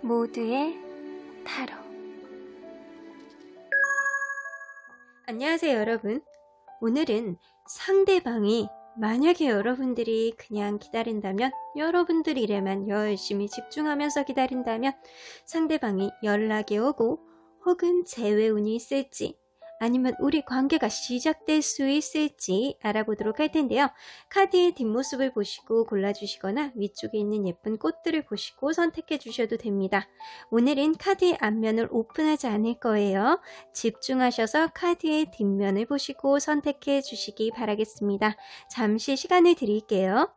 모두의 타로. 안녕하세요 여러분. 오늘은 상대방이 만약에 여러분들이 그냥 기다린다면, 여러분들 일에만 열심히 집중하면서 기다린다면 상대방이 연락이 오고 혹은 재회운이 있을지, 아니면 우리 관계가 시작될 수 있을지 알아보도록 할 텐데요. 카드의 뒷모습을 보시고 골라주시거나 위쪽에 있는 예쁜 꽃들을 보시고 선택해 주셔도 됩니다. 오늘은 카드의 앞면을 오픈하지 않을 거예요. 집중하셔서 카드의 뒷면을 보시고 선택해 주시기 바라겠습니다. 잠시 시간을 드릴게요.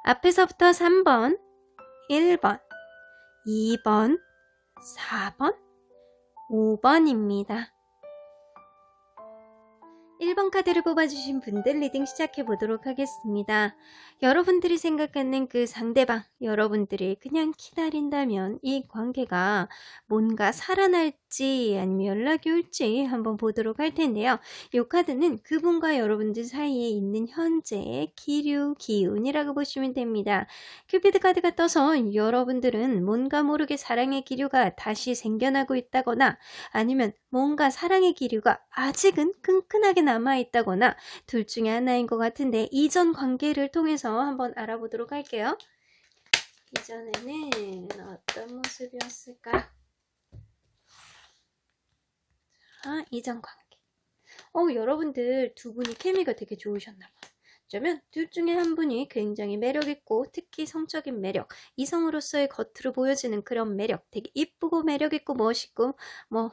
앞에서부터 3번, 1번, 2번, 4번, 5번입니다. 1번 카드를 뽑아주신 분들 리딩 시작해 보도록 하겠습니다. 여러분들이 생각하는 그 상대방, 여러분들이 그냥 기다린다면 이 관계가 뭔가 살아날지 아니면 연락이 올지 한번 보도록 할 텐데요. 이 카드는 그분과 여러분들 사이에 있는 현재의 기류, 기운이라고 보시면 됩니다. 큐피드 카드가 떠서 여러분들은 뭔가 모르게 사랑의 기류가 다시 생겨나고 있다거나, 아니면 뭔가 사랑의 기류가 아직은 끈끈하게 남아있다거나, 둘 중에 하나인 것 같은데 이전 관계를 통해서 한번 알아보도록 할게요. 이전에는 어떤 모습이었을까? 자, 이전 관계. 여러분들 두 분이 케미가 되게 좋으셨나봐. 어쩌면 둘 중에 한 분이 굉장히 매력있고, 특히 성적인 매력, 이성으로서의 겉으로 보여지는 그런 매력, 되게 이쁘고 매력있고 멋있고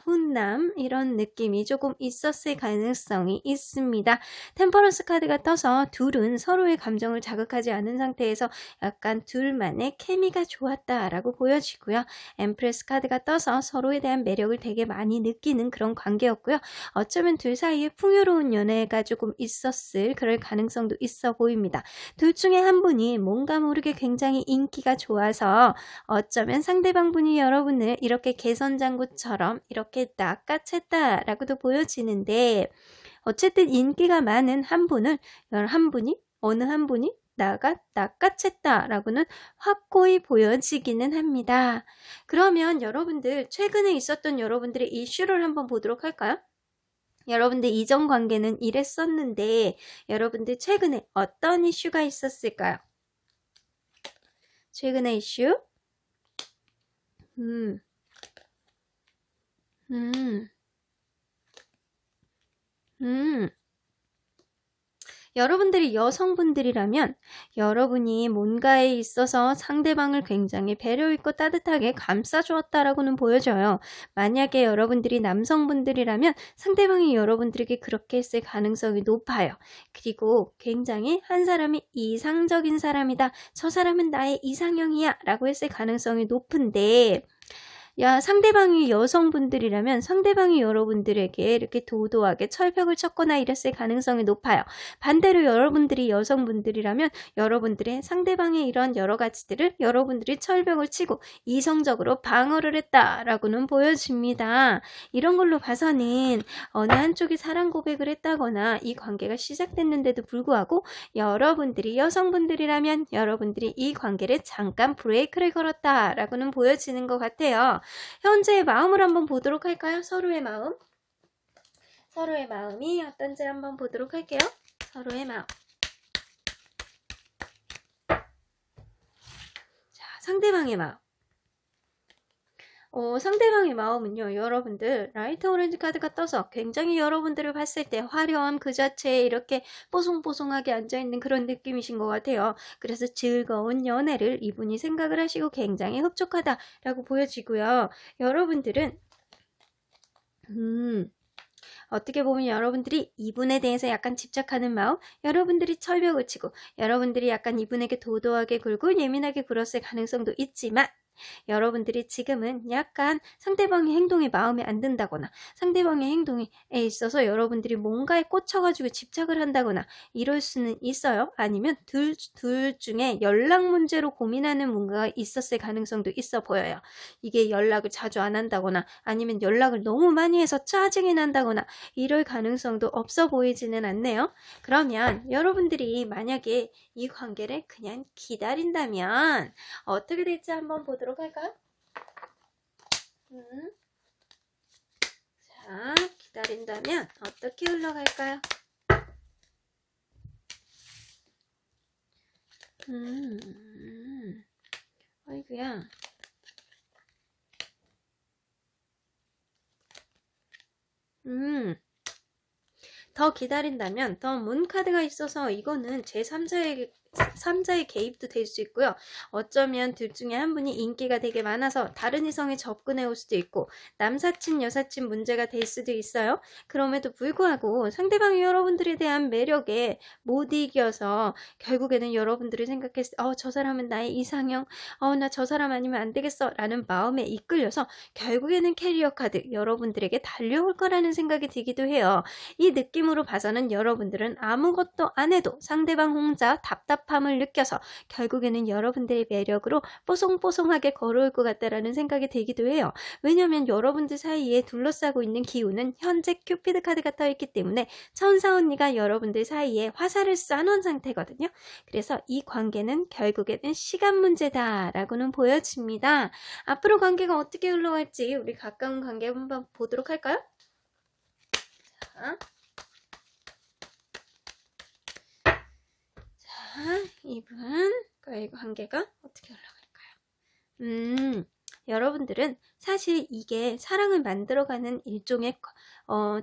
훈남 이런 느낌이 조금 있었을 가능성이 있습니다. 템퍼런스 카드가 떠서 둘은 서로의 감정을 자극하지 않은 상태에서 약간 둘만의 케미가 좋았다라고 보여지고요. 엠프레스 카드가 떠서 서로에 대한 매력을 되게 많이 느끼는 그런 관계였고요. 어쩌면 둘 사이에 풍요로운 연애가 조금 있었을 그럴 가능성도 있어 보입니다. 둘 중에 한 분이 뭔가 모르게 굉장히 인기가 좋아서 어쩌면 상대방 분이 여러분을 이렇게 개선장구처럼 이렇게 낚아챘다라고도 보여지는데, 어쨌든 인기가 많은 한 분을 어느 한 분이 낚아챘다 라고는 확고히 보여지기는 합니다. 그러면 여러분들 최근에 있었던 여러분들의 이슈를 한번 보도록 할까요? 여러분들 이전 관계는 이랬었는데 여러분들 최근에 어떤 이슈가 있었을까요? 최근의 이슈? 여러분들이 여성분들이라면 여러분이 뭔가에 있어서 상대방을 굉장히 배려있고 따뜻하게 감싸주었다라고는 보여져요. 만약에 여러분들이 남성분들이라면 상대방이 여러분들에게 그렇게 했을 가능성이 높아요. 그리고 굉장히 한 사람이 이상적인 사람이다, 저 사람은 나의 이상형이야 라고 했을 가능성이 높은데, 상대방이 여성분들이라면 상대방이 여러분들에게 이렇게 도도하게 철벽을 쳤거나 이랬을 가능성이 높아요. 반대로 여러분들이 여성분들이라면 여러분들의 상대방의 이런 여러 가지들을 여러분들이 철벽을 치고 이성적으로 방어를 했다라고는 보여집니다. 이런 걸로 봐서는 어느 한쪽이 사랑 고백을 했다거나 이 관계가 시작됐는데도 불구하고 여러분들이 여성분들이라면 여러분들이 이 관계를 잠깐 브레이크를 걸었다라고는 보여지는 것 같아요. 현재의 마음을 한번 보도록 할까요? 서로의 마음. 서로의 마음이 어떤지 한번 보도록 할게요. 서로의 마음. 자, 상대방의 마음. 상대방의 마음은요, 여러분들 라이트 오렌지 카드가 떠서 굉장히 여러분들을 봤을 때 화려함 그 자체에 이렇게 뽀송뽀송하게 앉아있는 그런 느낌이신 것 같아요. 그래서 즐거운 연애를 이분이 생각을 하시고 굉장히 흡족하다라고 보여지고요. 여러분들은 어떻게 보면 여러분들이 이분에 대해서 약간 집착하는 마음, 여러분들이 철벽을 치고 여러분들이 약간 이분에게 도도하게 굴고 예민하게 굴었을 가능성도 있지만, 여러분들이 지금은 약간 상대방의 행동이 마음에 안 든다거나 상대방의 행동에 있어서 여러분들이 뭔가에 꽂혀가지고 집착을 한다거나 이럴 수는 있어요. 아니면 둘 중에 연락 문제로 고민하는 뭔가가 있었을 가능성도 있어 보여요. 이게 연락을 자주 안 한다거나 아니면 연락을 너무 많이 해서 짜증이 난다거나 이럴 가능성도 없어 보이지는 않네요. 그러면 여러분들이 만약에 이 관계를 그냥 기다린다면 어떻게 될지 한번 보도록 할까요? 자, 기다린다면 어떻게 흘러갈까요? 어이구야. 더 기다린다면 더 문 카드가 있어서 이거는 제3자의 개입도 될 수 있고요. 어쩌면 둘 중에 한 분이 인기가 되게 많아서 다른 이성에 접근해 올 수도 있고 남사친 여사친 문제가 될 수도 있어요. 그럼에도 불구하고 상대방이 여러분들에 대한 매력에 못 이겨서 결국에는 여러분들이 생각했을 때 저 사람은 나의 이상형, 나 저 사람 아니면 안 되겠어 라는 마음에 이끌려서 결국에는 캐리어 카드 여러분들에게 달려올 거라는 생각이 들기도 해요. 이 느낌으로 봐서는 여러분들은 아무것도 안 해도 상대방 혼자 답답함을 느껴서 결국에는 여러분들의 매력으로 뽀송뽀송하게 걸어올 것 같다라는 생각이 들기도 해요. 왜냐하면 여러분들 사이에 둘러싸고 있는 기운은 현재 큐피드 카드가 떠있기 때문에 천사 언니가 여러분들 사이에 화살을 쏴놓은 상태거든요. 그래서 이 관계는 결국에는 시간 문제다라고는 보여집니다. 앞으로 관계가 어떻게 흘러갈지 우리 가까운 관계 한번 보도록 할까요? 자, 이분과의 관계가 어떻게 흘러갈까요? 여러분들은 사실 이게 사랑을 만들어가는 일종의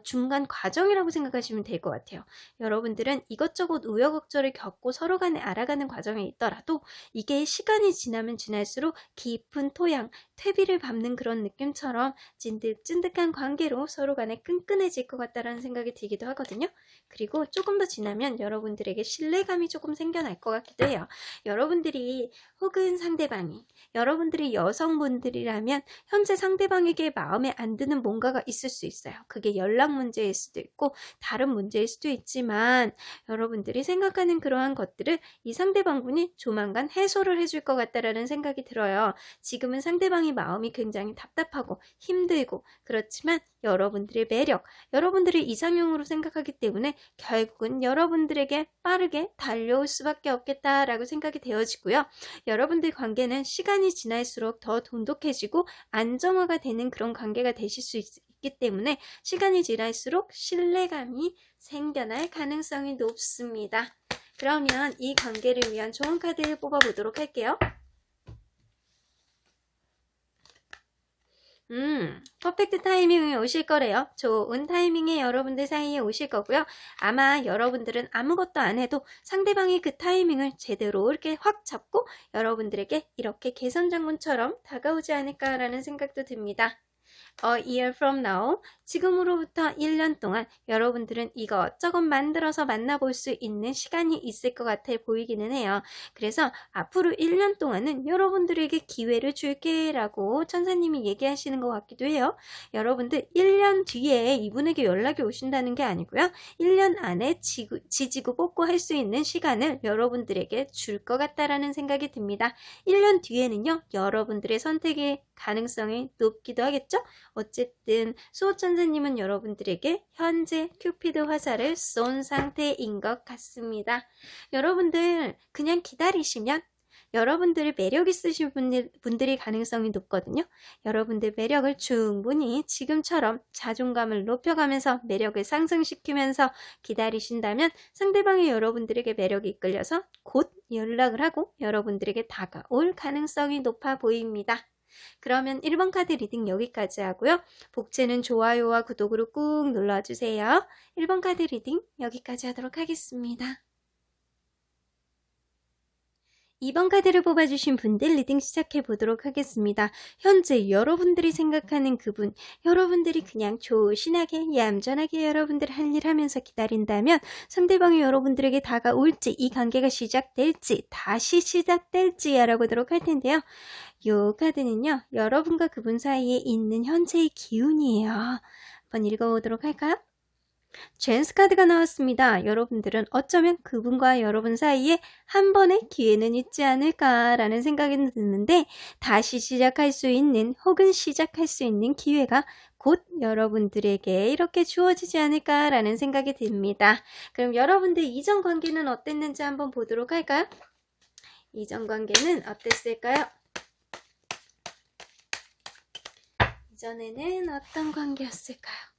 중간 과정이라고 생각하시면 될 것 같아요. 여러분들은 이것저것 우여곡절을 겪고 서로 간에 알아가는 과정에 있더라도 이게 시간이 지나면 지날수록 깊은 토양, 퇴비를 밟는 그런 느낌처럼 찐득찐득한 관계로 서로 간에 끈끈해질 것 같다라는 생각이 들기도 하거든요. 그리고 조금 더 지나면 여러분들에게 신뢰감이 조금 생겨날 것 같기도 해요. 여러분들이 혹은 상대방이 여러분들이 여성분들이라면 현재 상대방에게 마음에 안 드는 뭔가가 있을 수 있어요. 그게 연락 문제일 수도 있고 다른 문제일 수도 있지만 여러분들이 생각하는 그러한 것들을 이 상대방분이 조만간 해소를 해줄 것 같다라는 생각이 들어요. 지금은 상대방이 마음이 굉장히 답답하고 힘들고 그렇지만 여러분들의 매력, 여러분들이 이상형으로 생각하기 때문에 결국은 여러분들에게 빠르게 달려올 수밖에 없겠다라고 생각이 되어지고요. 여러분들 관계는 시간이 지날수록 더 돈독해지고 안정화가 되는 그런 관계가 되실 수 있기 때문에 시간이 지날수록 신뢰감이 생겨날 가능성이 높습니다. 그러면 이 관계를 위한 좋은 카드를 뽑아보도록 할게요. 퍼펙트 타이밍에 오실 거래요. 좋은 타이밍에 여러분들 사이에 오실 거고요. 아마 여러분들은 아무것도 안 해도 상대방이 그 타이밍을 제대로 이렇게 확 잡고 여러분들에게 이렇게 개선장군처럼 다가오지 않을까라는 생각도 듭니다. A year from now, 지금으로부터 1년 동안 여러분들은 이것저것 만들어서 만나볼 수 있는 시간이 있을 것 같아 보이기는 해요. 그래서 앞으로 1년 동안은 여러분들에게 기회를 줄게 라고 천사님이 얘기하시는 것 같기도 해요. 여러분들 1년 뒤에 이분에게 연락이 오신다는 게 아니고요. 1년 안에 지지고 볶고 할 수 있는 시간을 여러분들에게 줄 것 같다라는 생각이 듭니다. 1년 뒤에는요. 여러분들의 선택의 가능성이 높기도 하겠죠? 어쨌든 수호천사님은 여러분들에게 현재 큐피드 화살을 쏜 상태인 것 같습니다. 여러분들 그냥 기다리시면 여러분들의 매력 있으신 분들이 가능성이 높거든요. 여러분들 매력을 충분히 지금처럼 자존감을 높여가면서 매력을 상승시키면서 기다리신다면 상대방이 여러분들에게 매력이 이끌려서 곧 연락을 하고 여러분들에게 다가올 가능성이 높아 보입니다. 그러면 1번 카드 리딩 여기까지 하고요. 복채는 좋아요와 구독으로 꾹 눌러주세요. 1번 카드 리딩 여기까지 하도록 하겠습니다. 2번 카드를 뽑아주신 분들 리딩 시작해 보도록 하겠습니다. 현재 여러분들이 생각하는 그분, 여러분들이 그냥 조신하게 얌전하게 여러분들 할 일 하면서 기다린다면 상대방이 여러분들에게 다가올지, 이 관계가 시작될지, 다시 시작될지 알아보도록 할 텐데요. 요 카드는요, 여러분과 그분 사이에 있는 현재의 기운이에요. 한번 읽어보도록 할까요? 젠스 카드가 나왔습니다. 여러분들은 어쩌면 그분과 여러분 사이에 한 번의 기회는 있지 않을까라는 생각이 드는데, 다시 시작할 수 있는 혹은 시작할 수 있는 기회가 곧 여러분들에게 이렇게 주어지지 않을까라는 생각이 듭니다. 그럼 여러분들 이전 관계는 어땠는지 한번 보도록 할까요? 이전 관계는 어땠을까요? 이전에는 어떤 관계였을까요?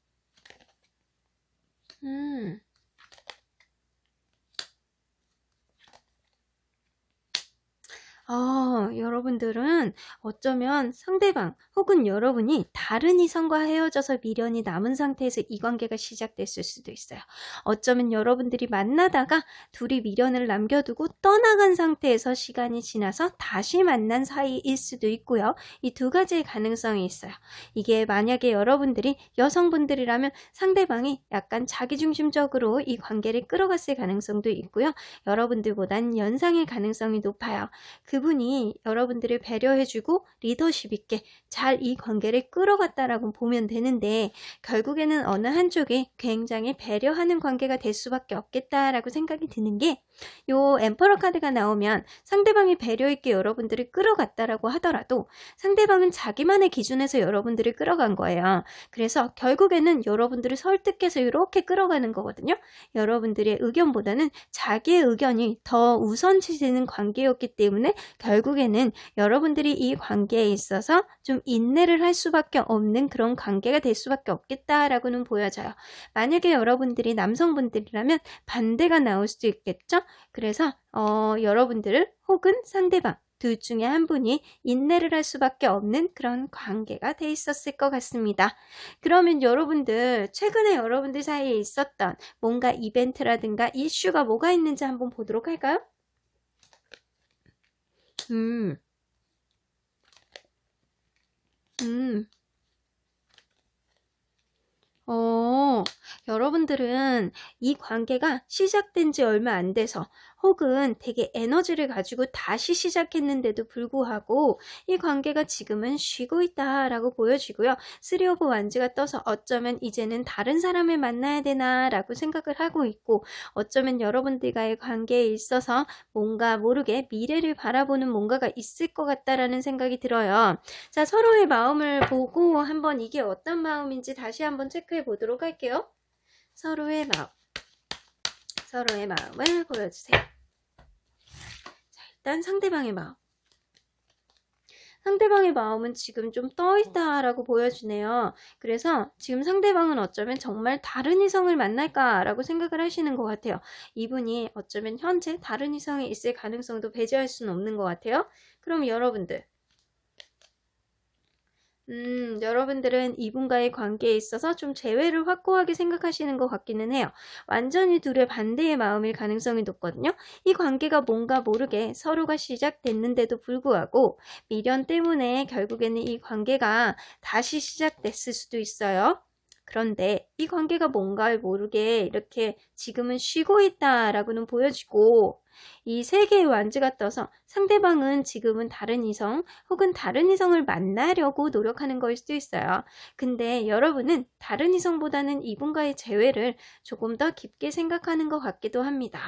여러분들은 어쩌면 상대방 혹은 여러분이 다른 이성과 헤어져서 미련이 남은 상태에서 이 관계가 시작됐을 수도 있어요. 어쩌면 여러분들이 만나다가 둘이 미련을 남겨두고 떠나간 상태에서 시간이 지나서 다시 만난 사이일 수도 있고요. 이 두 가지의 가능성이 있어요. 이게 만약에 여러분들이 여성분들이라면 상대방이 약간 자기중심적으로 이 관계를 끌어갔을 가능성도 있고요. 여러분들보단 연상일 가능성이 높아요. 그분이 여러분들을 배려해주고 리더십 있게 잘 이 관계를 끌어갔다라고 보면 되는데, 결국에는 어느 한쪽이 굉장히 배려하는 관계가 될 수밖에 없겠다라고 생각이 드는 게, 요 엠퍼러 카드가 나오면 상대방이 배려 있게 여러분들을 끌어갔다라고 하더라도 상대방은 자기만의 기준에서 여러분들을 끌어간 거예요. 그래서 결국에는 여러분들을 설득해서 이렇게 끌어가는 거거든요. 여러분들의 의견보다는 자기의 의견이 더 우선시되는 관계였기 때문에 결국에는 여러분들이 이 관계에 있어서 좀 인내를 할 수밖에 없는 그런 관계가 될 수밖에 없겠다라고는 보여져요. 만약에 여러분들이 남성분들이라면 반대가 나올 수도 있겠죠. 그래서 여러분들을 혹은 상대방 둘 중에 한 분이 인내를 할 수밖에 없는 그런 관계가 돼 있었을 것 같습니다. 그러면 여러분들 최근에 여러분들 사이에 있었던 뭔가 이벤트라든가 이슈가 뭐가 있는지 한번 보도록 할까요? 여러분들은 이 관계가 시작된 지 얼마 안 돼서 혹은 되게 에너지를 가지고 다시 시작했는데도 불구하고 이 관계가 지금은 쉬고 있다라고 보여지고요. 3 오브 완즈가 떠서 어쩌면 이제는 다른 사람을 만나야 되나 라고 생각을 하고 있고, 어쩌면 여러분들과의 관계에 있어서 뭔가 모르게 미래를 바라보는 뭔가가 있을 것 같다라는 생각이 들어요. 자, 서로의 마음을 보고 한번 이게 어떤 마음인지 다시 한번 체크해 보도록 할게요. 서로의 마음을 보여주세요. 자, 일단 상대방의 마음. 상대방의 마음은 지금 좀 떠있다라고 보여주네요. 그래서 지금 상대방은 어쩌면 정말 다른 이성을 만날까라고 생각을 하시는 것 같아요. 이분이 어쩌면 현재 다른 이성이 있을 가능성도 배제할 수는 없는 것 같아요. 그럼 여러분들. 여러분들은 이분과의 관계에 있어서 좀 재회를 확고하게 생각하시는 것 같기는 해요. 완전히 둘의 반대의 마음일 가능성이 높거든요. 이 관계가 뭔가 모르게 서로가 시작됐는데도 불구하고 미련 때문에 결국에는 이 관계가 다시 시작됐을 수도 있어요. 그런데 이 관계가 뭔가 모르게 이렇게 지금은 쉬고 있다라고는 보여지고, 이 세 개의 완즈가 떠서 상대방은 지금은 다른 이성 혹은 다른 이성을 만나려고 노력하는 걸 수도 있어요. 근데 여러분은 다른 이성보다는 이분과의 재회를 조금 더 깊게 생각하는 것 같기도 합니다.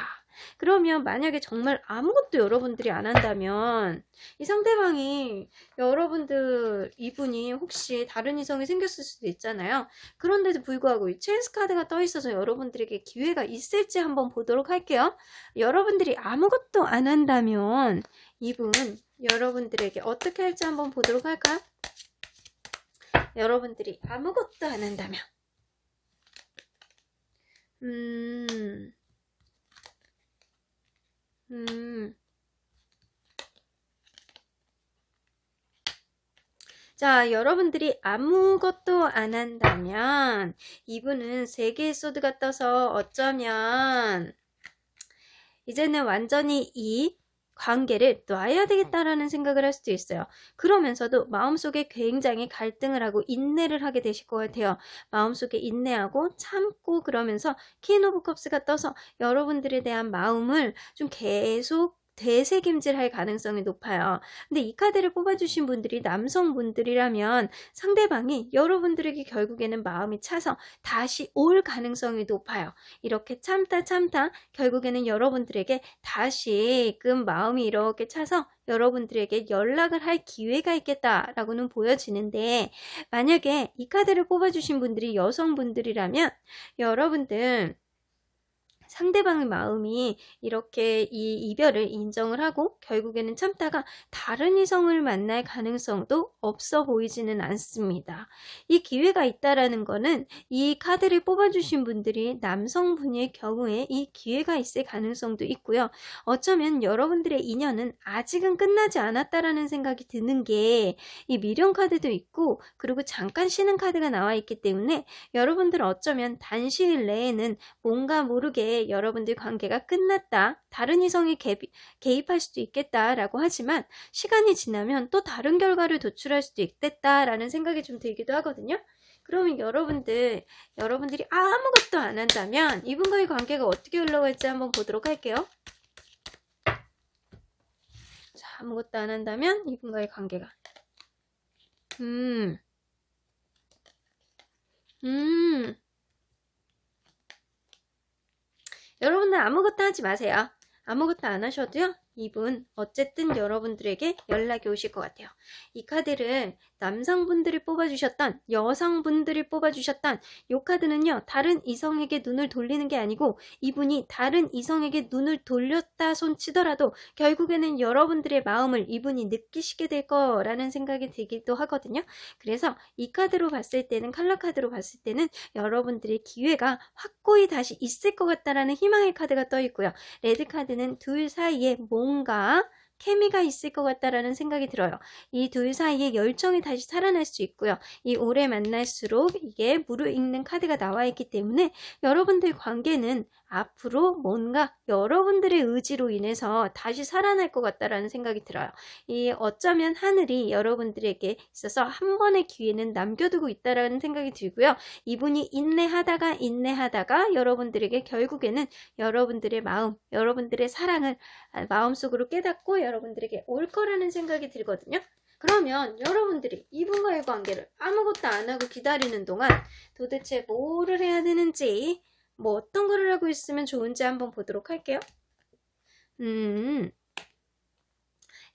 그러면 만약에 정말 아무것도 여러분들이 안 한다면 이 상대방이 여러분들 이분이 혹시 다른 이성이 생겼을 수도 있잖아요. 그런데도 불구하고 이 체인스 카드가 떠 있어서 여러분들에게 기회가 있을지 한번 보도록 할게요. 여러분들이 아무것도 안 한다면 이분 여러분들에게 어떻게 할지 한번 보도록 할까요? 여러분들이 아무것도 안 한다면 자, 여러분들이 아무것도 안 한다면 이분은 3개의 소드가 떠서 어쩌면 이제는 완전히 이 관계를 놔야 되겠다라는 생각을 할 수도 있어요. 그러면서도 마음속에 굉장히 갈등을 하고 인내를 하게 되실 것 같아요. 마음속에 인내하고 참고 그러면서 퀸 오브 컵스가 떠서 여러분들에 대한 마음을 좀 계속 되새김질할 가능성이 높아요. 근데 이 카드를 뽑아주신 분들이 남성분들이라면 상대방이 여러분들에게 결국에는 마음이 차서 다시 올 가능성이 높아요. 이렇게 참다 결국에는 여러분들에게 다시금 마음이 이렇게 차서 여러분들에게 연락을 할 기회가 있겠다라고는 보여지는데, 만약에 이 카드를 뽑아주신 분들이 여성분들이라면 여러분들 상대방의 마음이 이렇게 이 이별을 인정을 하고 결국에는 참다가 다른 이성을 만날 가능성도 없어 보이지는 않습니다. 이 기회가 있다라는 거는 이 카드를 뽑아주신 분들이 남성분일 경우에 이 기회가 있을 가능성도 있고요. 어쩌면 여러분들의 인연은 아직은 끝나지 않았다라는 생각이 드는 게 이 미련 카드도 있고, 그리고 잠깐 쉬는 카드가 나와 있기 때문에 여러분들 어쩌면 단시일 내에는 뭔가 모르게 여러분들 관계가 끝났다, 다른 이성이 개입할 수도 있겠다라고 하지만 시간이 지나면 또 다른 결과를 도출할 수도 있겠다라는 생각이 좀 들기도 하거든요. 그러면 여러분들이 아무것도 안 한다면 이분과의 관계가 어떻게 흘러갈지 한번 보도록 할게요. 자, 아무것도 안 한다면 이분과의 관계가 여러분들 아무것도 하지 마세요. 아무것도 안 하셔도요, 이분 어쨌든 여러분들에게 연락이 오실 것 같아요. 이 카드를 남성분들이 뽑아주셨던, 여성분들이 뽑아주셨던 이 카드는요, 다른 이성에게 눈을 돌리는 게 아니고 이분이 다른 이성에게 눈을 돌렸다 손치더라도 결국에는 여러분들의 마음을 이분이 느끼시게 될 거라는 생각이 들기도 하거든요. 그래서 이 카드로 봤을 때는, 칼라 카드로 봤을 때는 여러분들의 기회가 확고히 다시 있을 것 같다라는 희망의 카드가 떠 있고요. 레드 카드는 둘 사이에 뭔가 케미가 있을 것 같다라는 생각이 들어요. 이 둘 사이에 열정이 다시 살아날 수 있고요. 이 오래 만날수록 이게 무르익는 카드가 나와 있기 때문에 여러분들 관계는 앞으로 뭔가 여러분들의 의지로 인해서 다시 살아날 것 같다라는 생각이 들어요. 이 어쩌면 하늘이 여러분들에게 있어서 한 번의 기회는 남겨두고 있다라는 생각이 들고요. 이분이 인내하다가 여러분들에게 결국에는 여러분들의 마음, 여러분들의 사랑을 마음속으로 깨닫고 여러분들에게 올 거라는 생각이 들거든요. 그러면 여러분들이 이분과의 관계를 아무것도 안 하고 기다리는 동안 도대체 뭐를 해야 되는지, 뭐 어떤 거를 하고 있으면 좋은지 한번 보도록 할게요.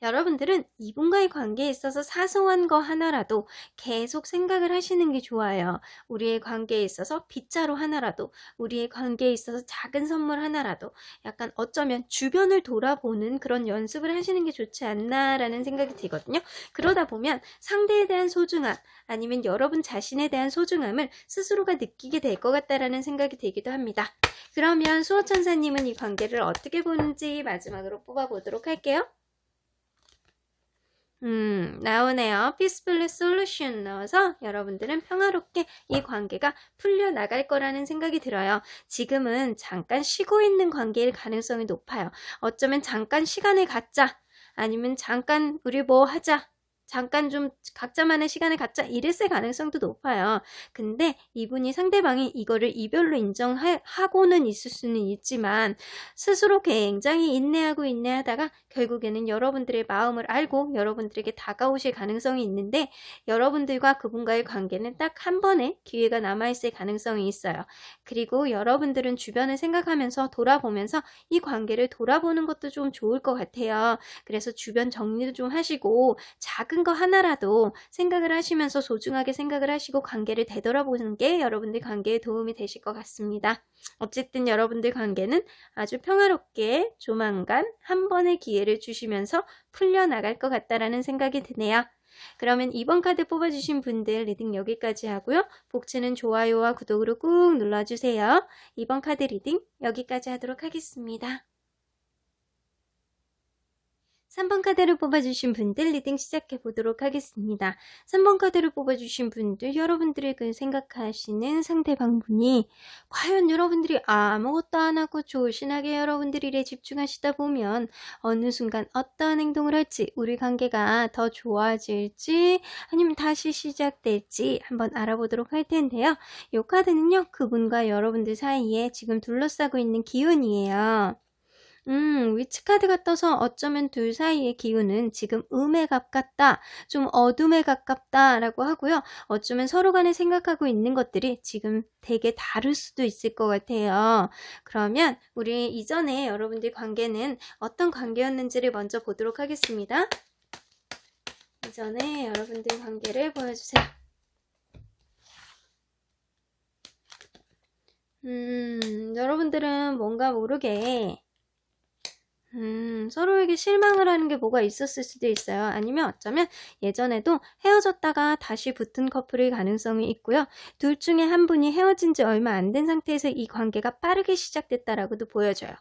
여러분들은 이분과의 관계에 있어서 사소한 거 하나라도 계속 생각을 하시는 게 좋아요. 우리의 관계에 있어서 빗자루 하나라도, 우리의 관계에 있어서 작은 선물 하나라도 약간 어쩌면 주변을 돌아보는 그런 연습을 하시는 게 좋지 않나라는 생각이 들거든요. 그러다 보면 상대에 대한 소중함, 아니면 여러분 자신에 대한 소중함을 스스로가 느끼게 될 것 같다라는 생각이 들기도 합니다. 그러면 수호천사님은 이 관계를 어떻게 보는지 마지막으로 뽑아보도록 할게요. 나오네요. Peaceful Solution 나와서 여러분들은 평화롭게 이 관계가 풀려나갈 거라는 생각이 들어요. 지금은 잠깐 쉬고 있는 관계일 가능성이 높아요. 어쩌면 잠깐 시간을 갖자, 아니면 잠깐 우리 뭐 하자, 잠깐 좀 각자만의 시간을 갖자, 이랬을 가능성도 높아요. 근데 이분이, 상대방이 이거를 이별로 인정하고는 있을 수는 있지만 스스로 굉장히 인내하다가 결국에는 여러분들의 마음을 알고 여러분들에게 다가오실 가능성이 있는데, 여러분들과 그분과의 관계는 딱 한 번의 기회가 남아있을 가능성이 있어요. 그리고 여러분들은 주변을 생각하면서 돌아보면서 이 관계를 돌아보는 것도 좀 좋을 것 같아요. 그래서 주변 정리도 좀 하시고 작은 거 하나라도 생각을 하시면서 소중하게 생각을 하시고 관계를 되돌아보는 게 여러분들 관계에 도움이 되실 것 같습니다. 어쨌든 여러분들 관계는 아주 평화롭게 조만간 한 번의 기회를 주시면서 풀려나갈 것 같다라는 생각이 드네요. 그러면 이번 카드 뽑아주신 분들 리딩 여기까지 하고요. 복치는 좋아요와 구독으로 꾹 눌러주세요. 이번 카드 리딩 여기까지 하도록 하겠습니다. 3번 카드를 뽑아주신 분들 리딩 시작해 보도록 하겠습니다. 3번 카드를 뽑아주신 분들, 여러분들이 생각하시는 상대방분이 과연 여러분들이 아무것도 안 하고 조신하게 여러분들이 일에 집중하시다 보면 어느 순간 어떠한 행동을 할지, 우리 관계가 더 좋아질지 아니면 다시 시작될지 한번 알아보도록 할 텐데요. 이 카드는요, 그분과 여러분들 사이에 지금 둘러싸고 있는 기운이에요. 위치 카드가 떠서 어쩌면 둘 사이의 기운은 지금 음에 가깝다, 좀 어둠에 가깝다 라고 하고요. 어쩌면 서로 간에 생각하고 있는 것들이 지금 되게 다를 수도 있을 것 같아요. 그러면 우리 이전에 여러분들 관계는 어떤 관계였는지를 먼저 보도록 하겠습니다. 이전에 여러분들 관계를 보여주세요. 여러분들은 뭔가 모르게 서로에게 실망을 하는 게 뭐가 있었을 수도 있어요. 아니면 어쩌면 예전에도 헤어졌다가 다시 붙은 커플일 가능성이 있고요. 둘 중에 한 분이 헤어진 지 얼마 안 된 상태에서 이 관계가 빠르게 시작됐다라고도 보여져요.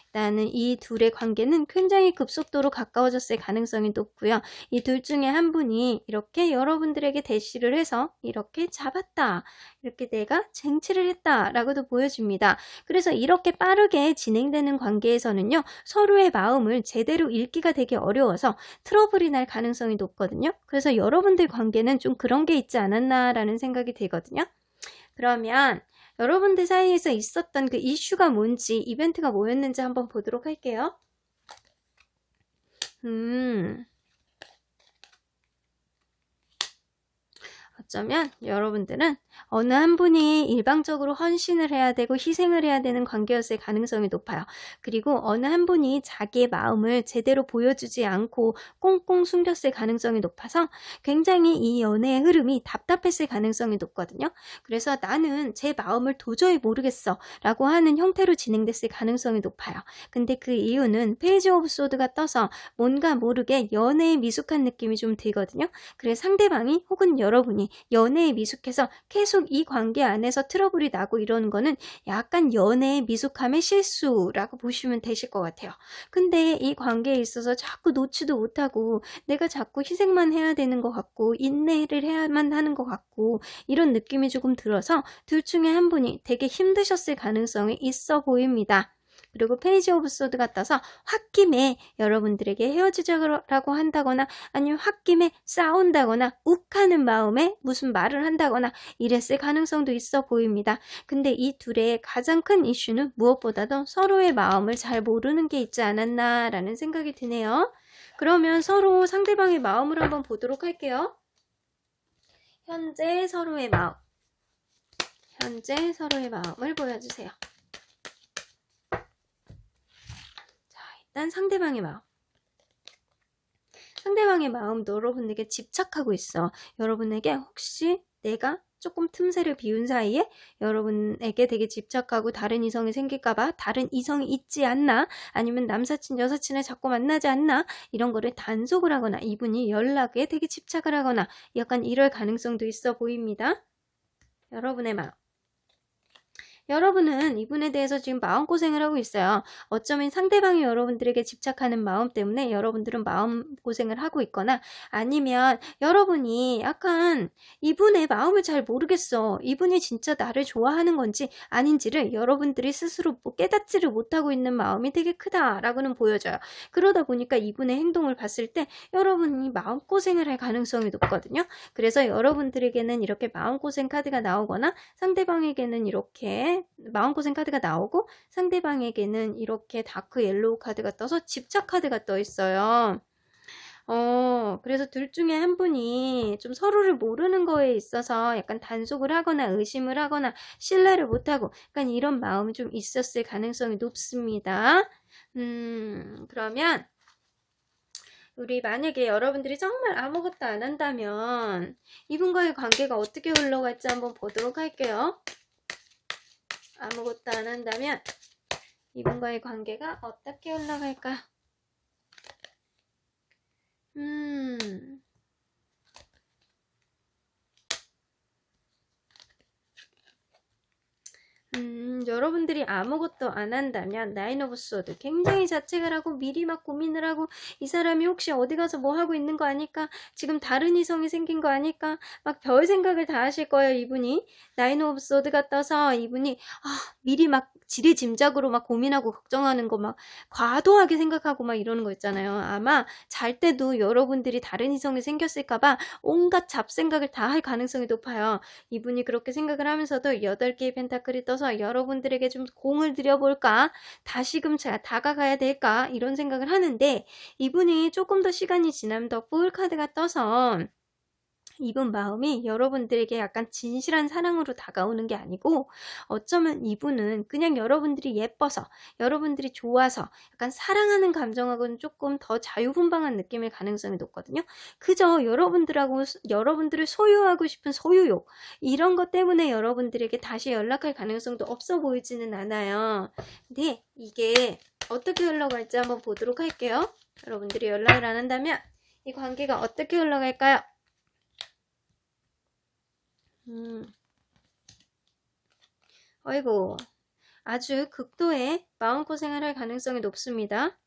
일단은 이 둘의 관계는 굉장히 급속도로 가까워졌을 가능성이 높고요. 이 둘 중에 한 분이 이렇게 여러분들에게 대시를 해서 이렇게 잡았다, 이렇게 내가 쟁취를 했다라고도 보여집니다. 그래서 이렇게 빠르게 진행되는 관계에서는요, 서로의 마음을 제대로 읽기가 되게 어려워서 트러블이 날 가능성이 높거든요. 그래서 여러분들 관계는 좀 그런 게 있지 않았나라는 생각이 들거든요. 그러면 여러분들 사이에서 있었던 그 이슈가 뭔지, 이벤트가 뭐였는지 한번 보도록 할게요. 어쩌면 여러분들은 어느 한 분이 일방적으로 헌신을 해야 되고 희생을 해야 되는 관계였을 가능성이 높아요. 그리고 어느 한 분이 자기의 마음을 제대로 보여주지 않고 꽁꽁 숨겼을 가능성이 높아서 굉장히 이 연애의 흐름이 답답했을 가능성이 높거든요. 그래서 나는 제 마음을 도저히 모르겠어 라고 하는 형태로 진행됐을 가능성이 높아요. 근데 그 이유는 페이지 오브 소드가 떠서 뭔가 모르게 연애에 미숙한 느낌이 좀 들거든요. 그래서 상대방이 혹은 여러분이 연애에 미숙해서 계속 이 관계 안에서 트러블이 나고 이러는 거는 약간 연애의 미숙함의 실수라고 보시면 되실 것 같아요. 근데 이 관계에 있어서 자꾸 놓지도 못하고 내가 자꾸 희생만 해야 되는 것 같고 인내를 해야만 하는 것 같고 이런 느낌이 조금 들어서 둘 중에 한 분이 되게 힘드셨을 가능성이 있어 보입니다. 그리고 페이지 오브 소드 같아서 홧김에 여러분들에게 헤어지자고 한다거나 아니면 홧김에 싸운다거나 욱하는 마음에 무슨 말을 한다거나 이랬을 가능성도 있어 보입니다. 근데 이 둘의 가장 큰 이슈는 무엇보다도 서로의 마음을 잘 모르는 게 있지 않았나 라는 생각이 드네요. 그러면 서로 상대방의 마음을 한번 보도록 할게요. 현재 서로의 마음. 현재 서로의 마음을 보여주세요. 일단 상대방의 마음. 상대방의 마음도 여러분에게 집착하고 있어. 여러분에게 혹시 내가 조금 틈새를 비운 사이에 여러분에게 되게 집착하고 다른 이성이 생길까봐 다른 이성이 있지 않나, 아니면 남사친 여사친을 자꾸 만나지 않나, 이런 거를 단속을 하거나 이분이 연락에 되게 집착을 하거나 약간 이럴 가능성도 있어 보입니다. 여러분의 마음. 여러분은 이분에 대해서 지금 마음고생을 하고 있어요. 어쩌면 상대방이 여러분들에게 집착하는 마음 때문에 여러분들은 마음고생을 하고 있거나, 아니면 여러분이 약간 이분의 마음을 잘 모르겠어, 이분이 진짜 나를 좋아하는 건지 아닌지를 여러분들이 스스로 깨닫지를 못하고 있는 마음이 되게 크다라고는 보여져요. 그러다 보니까 이분의 행동을 봤을 때 여러분이 마음고생을 할 가능성이 높거든요. 그래서 여러분들에게는 이렇게 마음고생 카드가 나오거나 상대방에게는 이렇게 마음고생 카드가 나오고 상대방에게는 이렇게 다크 옐로우 카드가 떠서 집착 카드가 떠 있어요. 그래서 둘 중에 한 분이 좀 서로를 모르는 거에 있어서 약간 단속을 하거나 의심을 하거나 신뢰를 못하고 약간 이런 마음이 좀 있었을 가능성이 높습니다. 그러면 우리 만약에 여러분들이 정말 아무것도 안 한다면 이분과의 관계가 어떻게 흘러갈지 한번 보도록 할게요. 아무것도 안 한다면 이분과의 관계가 어떻게 흘러갈까? 여러분들이 아무것도 안 한다면 나인 오브 소드 굉장히 자책을 하고 미리 막 고민을 하고 이 사람이 혹시 어디 가서 뭐 하고 있는 거 아닐까? 지금 다른 이성이 생긴 거 아닐까? 막 별 생각을 다 하실 거예요, 이분이. 나인 오브 소드가 떠서 이분이 미리 막 지레짐작으로 막 고민하고 걱정하는 거 막 과도하게 생각하고 막 이러는 거 있잖아요. 아마 잘 때도 여러분들이 다른 이성이 생겼을까 봐 온갖 잡생각을 다 할 가능성이 높아요. 이분이 그렇게 생각을 하면서도 8개의 펜타클이 떠서 여러분들에게 좀 공을 들여볼까? 다시금 다가가야 될까? 이런 생각을 하는데 이분이 조금 더 시간이 지나면 더 폴 카드가 떠서 이분 마음이 여러분들에게 약간 진실한 사랑으로 다가오는 게 아니고 어쩌면 이분은 그냥 여러분들이 예뻐서 여러분들이 좋아서 약간 사랑하는 감정하고는 조금 더 자유분방한 느낌일 가능성이 높거든요. 그저 여러분들을 소유하고 싶은 소유욕 이런 것 때문에 여러분들에게 다시 연락할 가능성도 없어 보이지는 않아요. 근데 이게 어떻게 흘러갈지 한번 보도록 할게요. 여러분들이 연락을 안 한다면 이 관계가 어떻게 흘러갈까요? 어이구, 아주 극도의 마음고생을 할 가능성이 높습니다.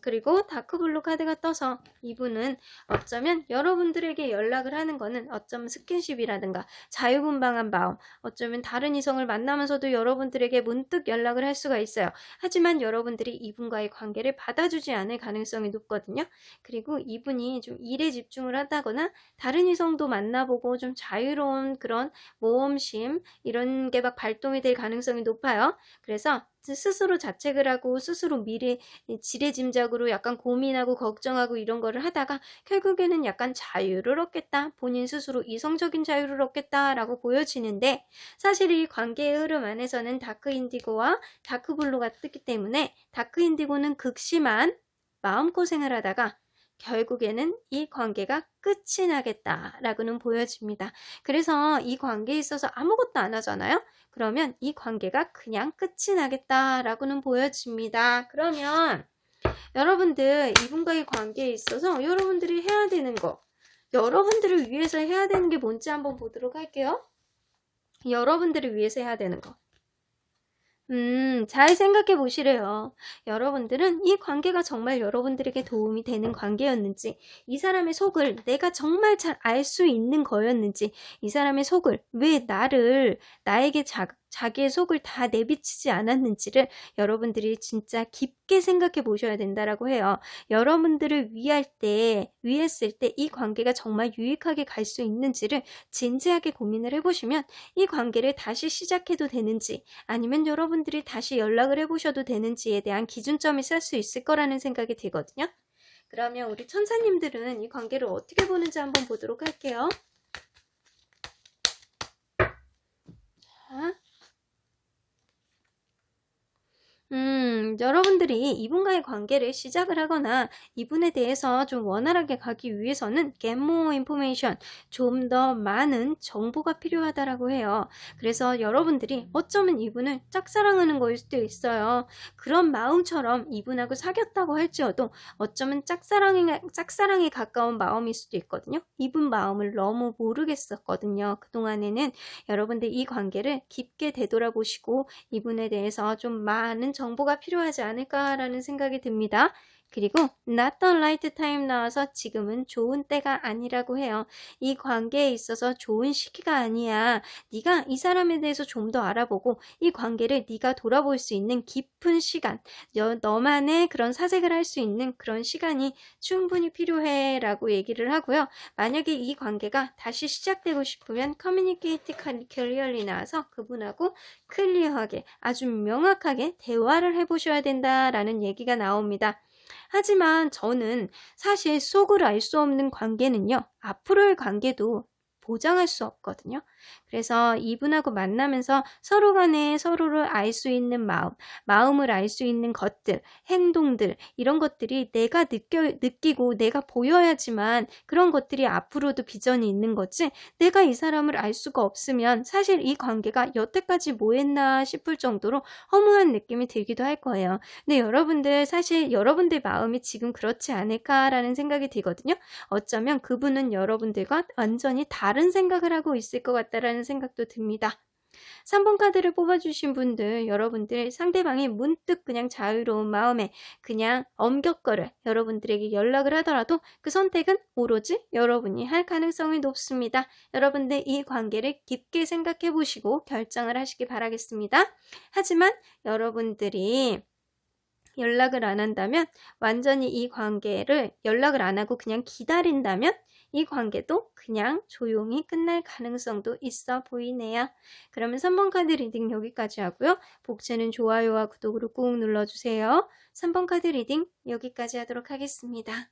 그리고 다크블루 카드가 떠서 이분은 어쩌면 여러분들에게 연락을 하는 거는 어쩌면 스킨십이라든가 자유분방한 마음, 어쩌면 다른 이성을 만나면서도 여러분들에게 문득 연락을 할 수가 있어요. 하지만 여러분들이 이분과의 관계를 받아주지 않을 가능성이 높거든요. 그리고 이분이 좀 일에 집중을 하다거나 다른 이성도 만나보고 좀 자유로운 그런 모험심 이런 게 막 발동이 될 가능성이 높아요. 그래서 스스로 자책을 하고 스스로 미래 지레짐작으로 약간 고민하고 걱정하고 이런 거를 하다가 결국에는 약간 자유를 얻겠다. 본인 스스로 이성적인 자유를 얻겠다라고 보여지는데 사실 이 관계의 흐름 안에서는 다크 인디고와 다크 블루가 뜨기 때문에 다크 인디고는 극심한 마음고생을 하다가 결국에는 이 관계가 끝이 나겠다라고는 보여집니다. 그래서 이 관계에 있어서 아무것도 안 하잖아요. 그러면 이 관계가 그냥 끝이 나겠다라고는 보여집니다. 그러면 여러분들 이분과의 관계에 있어서 여러분들이 해야 되는 거, 여러분들을 위해서 해야 되는 게 뭔지 한번 보도록 할게요. 여러분들을 위해서 해야 되는 거. 잘 생각해 보시래요. 여러분들은 이 관계가 정말 여러분들에게 도움이 되는 관계였는지, 이 사람의 속을 내가 정말 잘 알 수 있는 거였는지, 이 사람의 속을 왜 나에게 자기의 속을 다 내비치지 않았는지를 여러분들이 진짜 깊게 생각해 보셔야 된다라고 해요. 여러분들을 위했을 때 이 관계가 정말 유익하게 갈 수 있는지를 진지하게 고민을 해보시면 이 관계를 다시 시작해도 되는지 아니면 여러분들이 다시 연락을 해보셔도 되는지에 대한 기준점이 셀 수 있을 거라는 생각이 들거든요. 그러면 우리 천사님들은 이 관계를 어떻게 보는지 한번 보도록 할게요. 자. 여러분들이 이분과의 관계를 시작을 하거나 이분에 대해서 좀 원활하게 가기 위해서는 get more information, 좀 더 많은 정보가 필요하다라고 해요. 그래서 여러분들이 어쩌면 이분을 짝사랑하는 거일 수도 있어요. 그런 마음처럼 이분하고 사귀었다고 할지어도 어쩌면 짝사랑에 가까운 마음일 수도 있거든요. 이분 마음을 너무 모르겠었거든요. 그동안에는 여러분들 이 관계를 깊게 되돌아보시고 이분에 대해서 좀 많은 정보가 필요하지 않을까라는 생각이 듭니다. 그리고 not the right time 나와서 지금은 좋은 때가 아니라고 해요. 이 관계에 있어서 좋은 시기가 아니야. 네가 이 사람에 대해서 좀 더 알아보고 이 관계를 네가 돌아볼 수 있는 깊은 시간, 너만의 그런 사색을 할 수 있는 그런 시간이 충분히 필요해 라고 얘기를 하고요. 만약에 이 관계가 다시 시작되고 싶으면 communicate clearly 나와서 그분하고 클리어하게 아주 명확하게 대화를 해보셔야 된다라는 얘기가 나옵니다. 하지만 저는 사실 속을 알 수 없는 관계는요. 앞으로의 관계도 보장할 수 없거든요. 그래서 이분하고 만나면서 서로 간에 서로를 알 수 있는 마음을 알 수 있는 것들, 행동들 이런 것들이 내가 느끼고 내가 보여야지만 그런 것들이 앞으로도 비전이 있는 거지 내가 이 사람을 알 수가 없으면 사실 이 관계가 여태까지 뭐 했나 싶을 정도로 허무한 느낌이 들기도 할 거예요. 근데 여러분들 사실 여러분들 마음이 지금 그렇지 않을까라는 생각이 들거든요. 어쩌면 그분은 여러분들과 완전히 다른 생각을 하고 있을 것 같다라는 생각도 듭니다. 3번 카드를 뽑아주신 분들, 여러분들 상대방이 문득 그냥 자유로운 마음에 그냥 엄격거려 여러분들에게 연락을 하더라도 그 선택은 오로지 여러분이 할 가능성이 높습니다. 여러분들 이 관계를 깊게 생각해 보시고 결정을 하시기 바라겠습니다. 하지만 여러분들이 연락을 안 한다면, 완전히 이 관계를 연락을 안 하고 그냥 기다린다면 이 관계도 그냥 조용히 끝날 가능성도 있어 보이네요. 그러면 3번 카드 리딩 여기까지 하고요. 복채는 좋아요와 구독으로 꾹 눌러주세요. 3번 카드 리딩 여기까지 하도록 하겠습니다.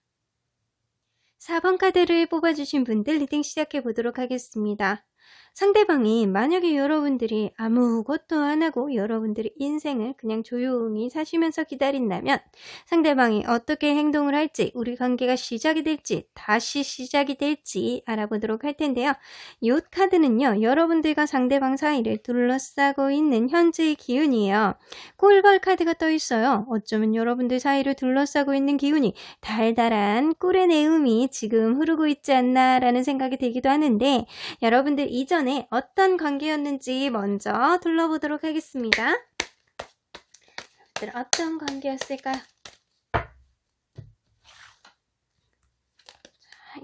4번 카드를 뽑아주신 분들 리딩 시작해 보도록 하겠습니다. 상대방이 만약에 여러분들이 아무것도 안 하고 여러분들의 인생을 그냥 조용히 사시면서 기다린다면 상대방이 어떻게 행동을 할지, 우리 관계가 시작이 될지 다시 시작이 될지 알아보도록 할 텐데요. 이 카드는요, 여러분들과 상대방 사이를 둘러싸고 있는 현재의 기운이에요. 꿀벌 카드가 떠 있어요. 어쩌면 여러분들 사이를 둘러싸고 있는 기운이 달달한 꿀의 내음이 지금 흐르고 있지 않나 라는 생각이 들기도 하는데, 여러분들 이전에 어떤 관계였는지 먼저 둘러보도록 하겠습니다. 어떤 관계였을까요? 자,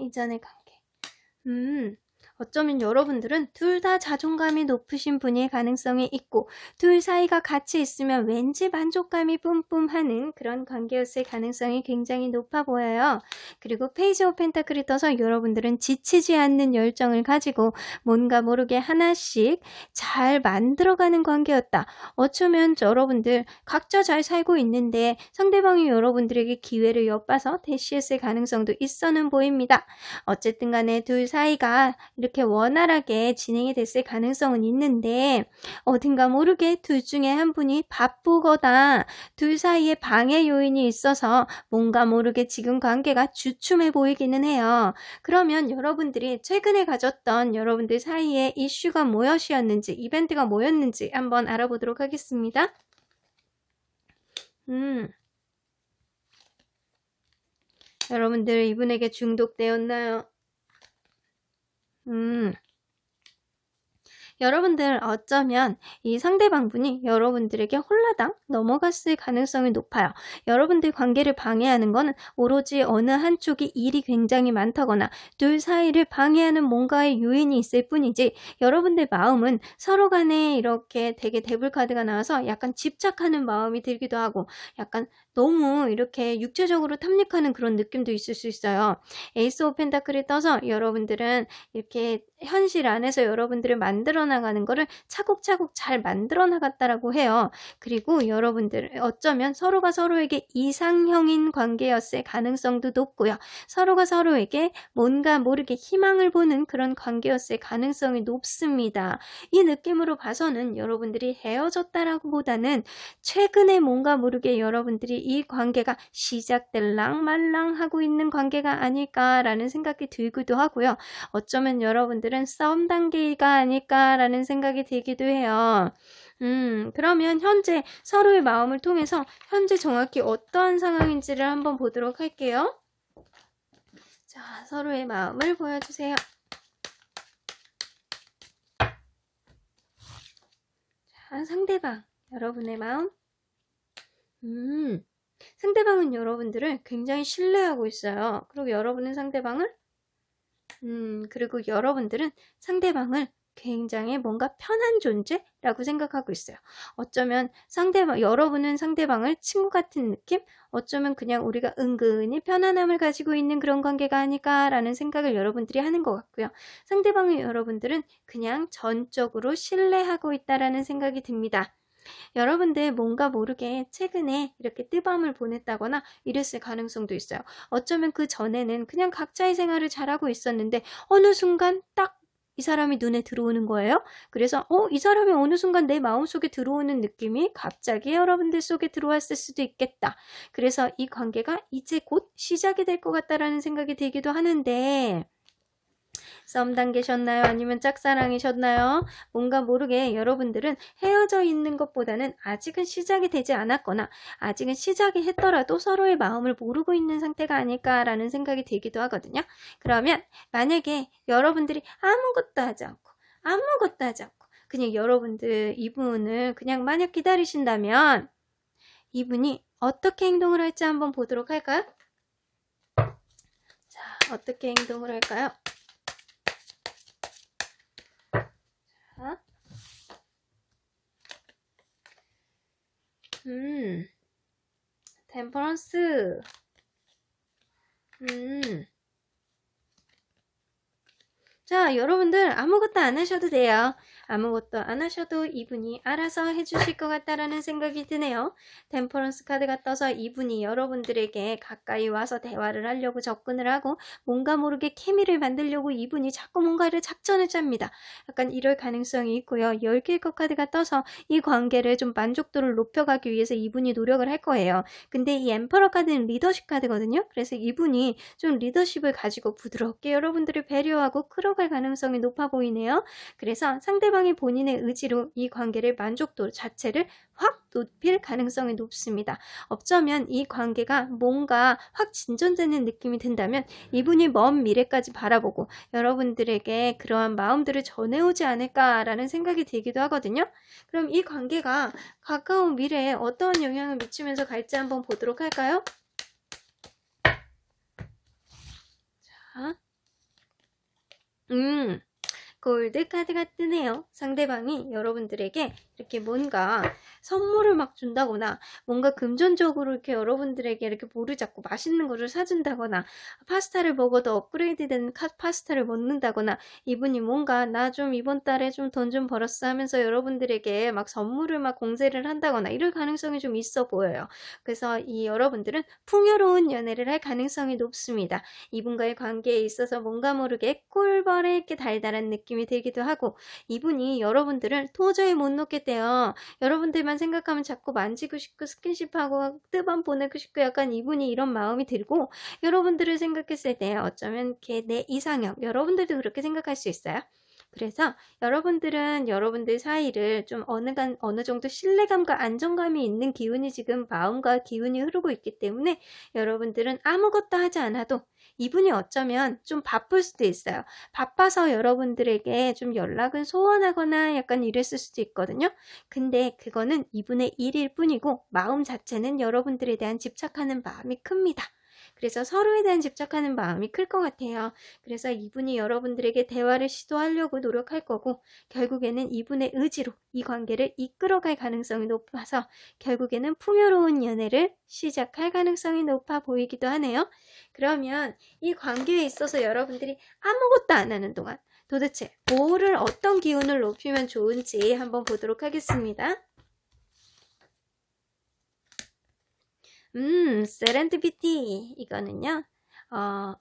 이전의 관계. 어쩌면 여러분들은 둘 다 자존감이 높으신 분일 가능성이 있고, 둘 사이가 같이 있으면 왠지 만족감이 뿜뿜하는 그런 관계였을 가능성이 굉장히 높아 보여요. 그리고 페이지 오브 펜타클이 떠서 여러분들은 지치지 않는 열정을 가지고 뭔가 모르게 하나씩 잘 만들어가는 관계였다. 어쩌면 여러분들 각자 잘 살고 있는데 상대방이 여러분들에게 기회를 엿봐서 대시했을 가능성도 있어는 보입니다. 어쨌든 간에 둘 사이가 이렇게 원활하게 진행이 됐을 가능성은 있는데, 어딘가 모르게 둘 중에 한 분이 바쁘거나 둘 사이에 방해 요인이 있어서 뭔가 모르게 지금 관계가 주춤해 보이기는 해요. 그러면 여러분들이 최근에 가졌던 여러분들 사이에 이슈가 무엇이었는지, 이벤트가 뭐였는지 한번 알아보도록 하겠습니다. 여러분들 이분에게 중독되었나요? 여러분들 어쩌면 이 상대방분이 여러분들에게 홀라당 넘어갔을 가능성이 높아요. 여러분들 관계를 방해하는 건 오로지 어느 한쪽이 일이 굉장히 많다거나 둘 사이를 방해하는 뭔가의 요인이 있을 뿐이지, 여러분들 마음은 서로 간에 이렇게 되게 데블 카드가 나와서 약간 집착하는 마음이 들기도 하고 약간 너무 이렇게 육체적으로 탐닉하는 그런 느낌도 있을 수 있어요. 에이스 오브 펜타클이 떠서 여러분들은 이렇게 현실 안에서 여러분들을 만들어 나가는 거를 차곡차곡 잘 만들어 나갔다라고 해요. 그리고 여러분들 어쩌면 서로가 서로에게 이상형인 관계였을 가능성도 높고요. 서로가 서로에게 뭔가 모르게 희망을 보는 그런 관계였을 가능성이 높습니다. 이 느낌으로 봐서는 여러분들이 헤어졌다라고 보다는 최근에 뭔가 모르게 여러분들이 이 관계가 시작될랑 말랑 하고 있는 관계가 아닐까라는 생각이 들기도 하고요. 어쩌면 여러분들은 싸움 단계가 아닐까라는 생각이 들기도 해요. 그러면 현재 서로의 마음을 통해서 현재 정확히 어떠한 상황인지를 한번 보도록 할게요. 자, 서로의 마음을 보여주세요. 자, 상대방, 여러분의 마음. 상대방은 여러분들을 굉장히 신뢰하고 있어요. 그리고 여러분은 상대방을 그리고 여러분들은 상대방을 굉장히 뭔가 편한 존재라고 생각하고 있어요. 어쩌면 여러분은 상대방을 친구 같은 느낌? 어쩌면 그냥 우리가 은근히 편안함을 가지고 있는 그런 관계가 아닐까라는 생각을 여러분들이 하는 것 같고요. 상대방을 여러분들은 그냥 전적으로 신뢰하고 있다라는 생각이 듭니다. 여러분들 뭔가 모르게 최근에 이렇게 뜨밤을 보냈다거나 이랬을 가능성도 있어요. 어쩌면 그 전에는 그냥 각자의 생활을 잘하고 있었는데 어느 순간 딱 이 사람이 눈에 들어오는 거예요. 그래서 이 사람이 어느 순간 내 마음속에 들어오는 느낌이 갑자기 여러분들 속에 들어왔을 수도 있겠다. 그래서 이 관계가 이제 곧 시작이 될 것 같다라는 생각이 들기도 하는데, 썸 단계셨나요? 아니면 짝사랑이셨나요? 뭔가 모르게 여러분들은 헤어져 있는 것보다는 아직은 시작이 되지 않았거나 아직은 시작이 했더라도 서로의 마음을 모르고 있는 상태가 아닐까라는 생각이 들기도 하거든요. 그러면 만약에 여러분들이 아무것도 하지 않고 그냥 여러분들 이분을 그냥 만약 기다리신다면 이분이 어떻게 행동을 할지 한번 보도록 할까요? 자, 어떻게 행동을 할까요? 자, 템퍼런스. 자, 여러분들 아무것도 안 하셔도 돼요. 아무것도 안 하셔도 이분이 알아서 해주실 것 같다라는 생각이 드네요. 템퍼런스 카드가 떠서 이분이 여러분들에게 가까이 와서 대화를 하려고 접근을 하고 뭔가 모르게 케미를 만들려고 이분이 자꾸 뭔가를 작전을 짭니다. 약간 이럴 가능성이 있고요. 10개의 것 카드가 떠서 이 관계를 좀 만족도를 높여가기 위해서 이분이 노력을 할 거예요. 근데 이 엠퍼러 카드는 리더십 카드거든요. 그래서 이분이 좀 리더십을 가지고 부드럽게 여러분들을 배려하고 끌어갈 가능성이 높아 보이네요. 그래서 상대방이 본인의 의지로 이 관계를 만족도 자체를 확 높일 가능성이 높습니다. 어쩌면 이 관계가 뭔가 확 진전되는 느낌이 든다면 이분이 먼 미래까지 바라보고 여러분들에게 그러한 마음들을 전해오지 않을까라는 생각이 들기도 하거든요. 그럼 이 관계가 가까운 미래에 어떤 영향을 미치면서 갈지 한번 보도록 할까요? 자, 골드 카드가 뜨네요. 상대방이 여러분들에게 이렇게 뭔가 선물을 막 준다거나 뭔가 금전적으로 이렇게 여러분들에게 이렇게 볼을 잡고 맛있는 거를 사준다거나 파스타를 먹어도 업그레이드된 파스타를 먹는다거나 이분이 뭔가 나 좀 이번 달에 좀 돈 좀 벌었어 하면서 여러분들에게 막 선물을 막 공세를 한다거나 이럴 가능성이 좀 있어 보여요. 그래서 이 여러분들은 풍요로운 연애를 할 가능성이 높습니다. 이분과의 관계에 있어서 뭔가 모르게 꿀벌에 이렇게 달달한 느낌이 들기도 하고 이분이 여러분들을 도저히 못 놓겠대요. 여러분들만 생각하면 자꾸 만지고 싶고 스킨십하고 뜨밤 보내고 싶고 약간 이분이 이런 마음이 들고 여러분들을 생각했을 때 어쩌면 걔 내 이상형 여러분들도 그렇게 생각할 수 있어요. 그래서 여러분들은 여러분들 사이를 좀 어느 정도 신뢰감과 안정감이 있는 기운이 지금 마음과 기운이 흐르고 있기 때문에 여러분들은 아무것도 하지 않아도 이분이 어쩌면 좀 바쁠 수도 있어요. 바빠서 여러분들에게 좀 연락을 소원하거나 약간 이랬을 수도 있거든요. 근데 그거는 이분의 일일 뿐이고 마음 자체는 여러분들에 대한 집착하는 마음이 큽니다. 그래서 서로에 대한 집착하는 마음이 클 것 같아요. 그래서 이분이 여러분들에게 대화를 시도하려고 노력할 거고 결국에는 이분의 의지로 이 관계를 이끌어갈 가능성이 높아서 결국에는 풍요로운 연애를 시작할 가능성이 높아 보이기도 하네요. 그러면 이 관계에 있어서 여러분들이 아무것도 안 하는 동안 도대체 뭐를 어떤 기운을 높이면 좋은지 한번 보도록 하겠습니다. 세렌디피티 이거는요.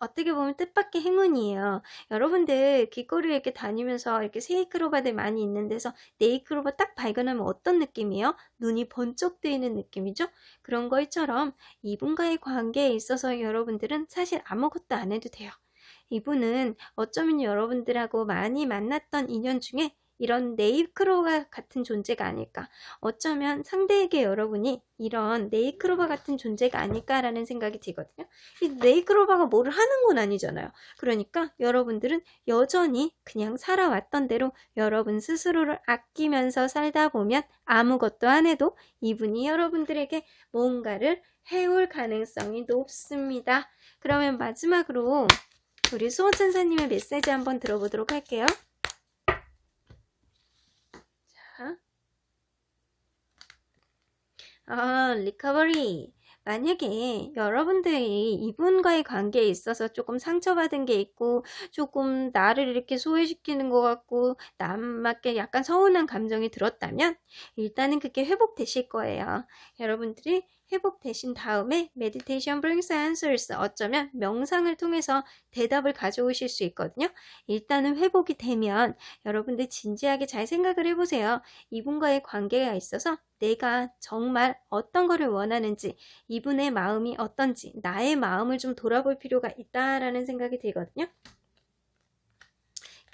어떻게 보면 뜻밖의 행운이에요. 여러분들 길거리에 이렇게 다니면서 이렇게 세이크로바들 많이 있는 데서 네이크로바 딱 발견하면 어떤 느낌이에요? 눈이 번쩍 뜨이는 느낌이죠? 그런 것처럼 이분과의 관계에 있어서 여러분들은 사실 아무것도 안 해도 돼요. 이분은 어쩌면 여러분들하고 많이 만났던 인연 중에 이런 네이크로바 같은 존재가 아닐까. 어쩌면 상대에게 여러분이 이런 네이크로바 같은 존재가 아닐까라는 생각이 들거든요. 이 네이크로바가 뭐를 하는 건 아니잖아요. 그러니까 여러분들은 여전히 그냥 살아왔던 대로 여러분 스스로를 아끼면서 살다 보면 아무것도 안 해도 이분이 여러분들에게 뭔가를 해올 가능성이 높습니다. 그러면 마지막으로 우리 수호천사님의 메시지 한번 들어보도록 할게요. 리커버리. 만약에 여러분들이 이분과의 관계에 있어서 조금 상처받은 게 있고 조금 나를 이렇게 소외시키는 것 같고 남밖에 약간 서운한 감정이 들었다면 일단은 그게 회복되실 거예요. 여러분들이 회복되신 다음에 메디테이션 brings answers 어쩌면 명상을 통해서 대답을 가져오실 수 있거든요. 일단은 회복이 되면 여러분들 진지하게 잘 생각을 해보세요. 이분과의 관계가 있어서 내가 정말 어떤 거를 원하는지 이분의 마음이 어떤지 나의 마음을 좀 돌아볼 필요가 있다라는 생각이 들거든요.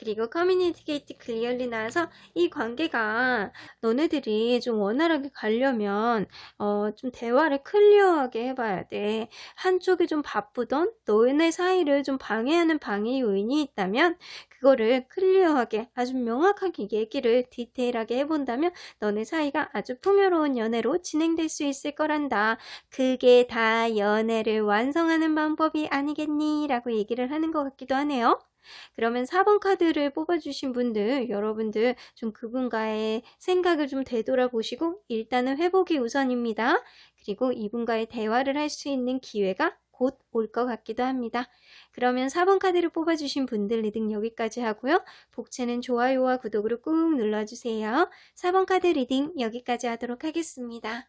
그리고 communicate clearly 나와서 이 관계가 너네들이 좀 원활하게 가려면 좀 대화를 클리어하게 해봐야 돼. 한쪽이 좀 바쁘던 너네 사이를 좀 방해하는 방해 요인이 있다면 그거를 클리어하게 아주 명확하게 얘기를 디테일하게 해본다면 너네 사이가 아주 풍요로운 연애로 진행될 수 있을 거란다. 그게 다 연애를 완성하는 방법이 아니겠니? 라고 얘기를 하는 것 같기도 하네요. 그러면 4번 카드를 뽑아주신 분들, 여러분들 좀 그분과의 생각을 좀 되돌아보시고 일단은 회복이 우선입니다. 그리고 이분과의 대화를 할 수 있는 기회가 곧 올 것 같기도 합니다. 그러면 4번 카드를 뽑아주신 분들 리딩 여기까지 하고요. 복채는 좋아요와 구독으로 꾹 눌러주세요. 4번 카드 리딩 여기까지 하도록 하겠습니다.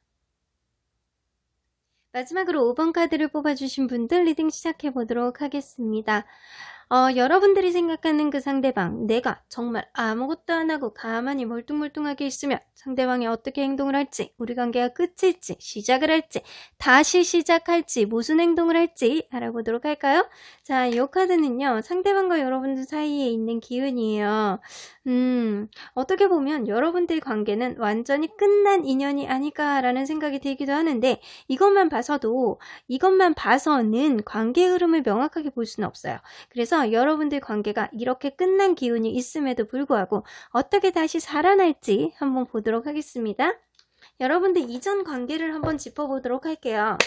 마지막으로 5번 카드를 뽑아주신 분들 리딩 시작해 보도록 하겠습니다. 여러분들이 생각하는 그 상대방, 내가 정말 아무것도 안 하고 가만히 멀뚱멀뚱하게 있으면 상대방이 어떻게 행동을 할지, 우리 관계가 끝일지, 시작을 할지, 다시 시작할지, 무슨 행동을 할지 알아보도록 할까요? 자, 이 카드는요, 상대방과 여러분들 사이에 있는 기운이에요. 어떻게 보면 여러분들 관계는 완전히 끝난 인연이 아닐까라는 생각이 들기도 하는데, 이것만 봐서는 관계 흐름을 명확하게 볼 수는 없어요. 그래서 여러분들 관계가 이렇게 끝난 기운이 있음에도 불구하고 어떻게 다시 살아날지 한번 보도록 하겠습니다. 여러분들 이전 관계를 한번 짚어보도록 할게요.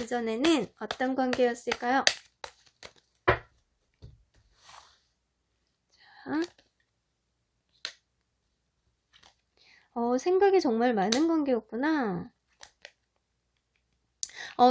이전에는 어떤 관계였을까요? 자, 생각이 정말 많은 관계였구나.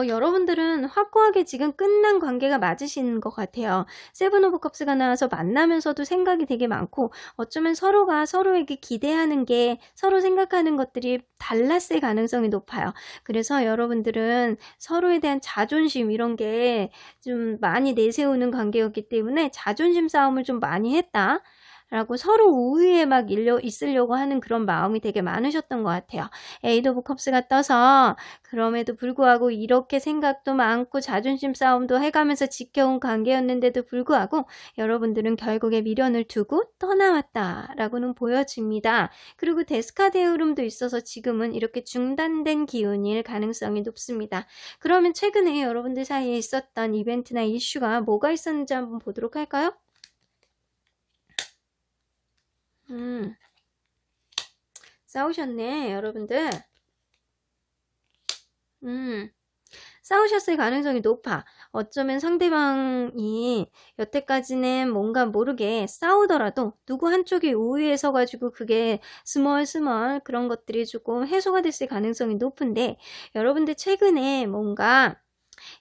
여러분들은 확고하게 지금 끝난 관계가 맞으시는 것 같아요. 세븐 오브 컵스가 나와서 만나면서도 생각이 되게 많고 어쩌면 서로가 서로에게 기대하는 게 서로 생각하는 것들이 달랐을 가능성이 높아요. 그래서 여러분들은 서로에 대한 자존심 이런 게 좀 많이 내세우는 관계였기 때문에 자존심 싸움을 좀 많이 했다. 라고 서로 우위에 막 있으려고 하는 그런 마음이 되게 많으셨던 것 같아요. 에이드 오브 컵스가 떠서 그럼에도 불구하고 이렇게 생각도 많고 자존심 싸움도 해가면서 지켜온 관계였는데도 불구하고 여러분들은 결국에 미련을 두고 떠나왔다라고는 보여집니다. 그리고 데스카드의 흐름도 있어서 지금은 이렇게 중단된 기운일 가능성이 높습니다. 그러면 최근에 여러분들 사이에 있었던 이벤트나 이슈가 뭐가 있었는지 한번 보도록 할까요? 싸우셨네, 여러분들. 싸우셨을 가능성이 높아. 어쩌면 상대방이 여태까지는 뭔가 모르게 싸우더라도 누구 한쪽이 우위에 서가지고 그게 스멀스멀 그런 것들이 조금 해소가 됐을 가능성이 높은데 여러분들 최근에 뭔가